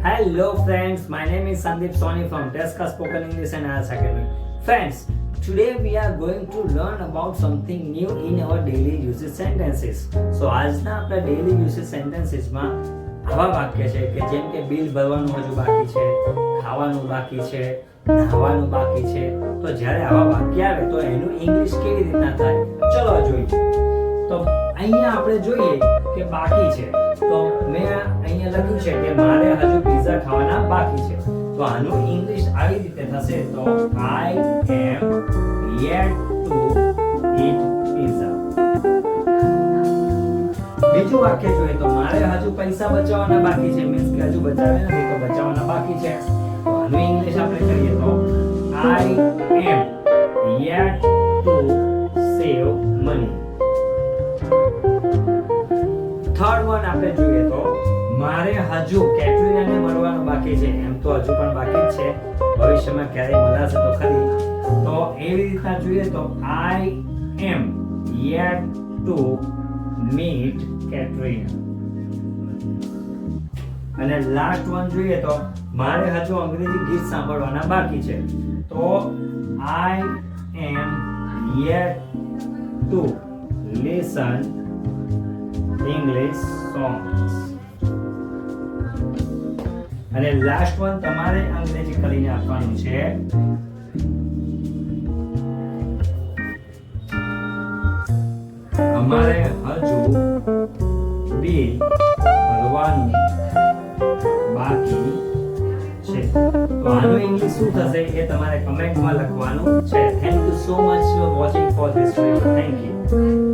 Hello friends, my name is Sandeep Soni from Tesca Spoken English and IELTS Academy. Friends, today we are going to learn about something new in our daily usage sentences. So આજના આપણા daily usage sentences માં આવા વાક્ય છે કે જેમ કે bill ભરવાનું હજુ બાકી છે, ખાવાનું બાકી છે, નહાવાનું બાકી છે. તો જ્યારે આવા વાક્ય આવે તો એનું ઇંગ્લિશ કેવી રીતના થાય ચલો જોઈએ. તો અહીંયા આપણે જોઈએ કે બાકી છે. તો મેં અહીંયા લખ્યું છે કે મારે હજુ પિઝા ખાવાના બાકી છે. તો આનું ઇંગ્લિશ આવી રીતે થશે તો I am yet to eat pizza. બીજું વાક્ય જોઈએ તો મારે હજુ પૈસા બચાવવાના બાકી છે, મીન્સ કે હજુ બચાવે નથી તો બચાવવાના બાકી છે. તો આનું ઇંગ્લિશ આપણે કરીએ તો I am yet to save money. Third one આપણે જોઈએ તો મારે હજુ કેટરીનાને મળવાનું બાકી છે. એમ તો હજુ પણ બાકી જ છે, ભવિષ્યમાં ક્યારેય મળાશે તો ખરી. તો એવી રીતના જોઈએ તો I am yet to meet Katrina. અને લાસ્ટ વન જોઈએ તો મારે હજુ અંગ્રેજી ગીત સાંભળવાના બાકી છે. તો I am yet to listen English songs. અને લાસ્ટ વન તમારે અંગ્રેજી કરીને આપવાનું છે અમારે હજુ બિલ ભરવાનું બાકી છે. તો આનું ઇંગ્લિશ શું થશે એ તમારે કમેન્ટમાં લખવાનું છે. Thank you so much for watching for this video. Thank you.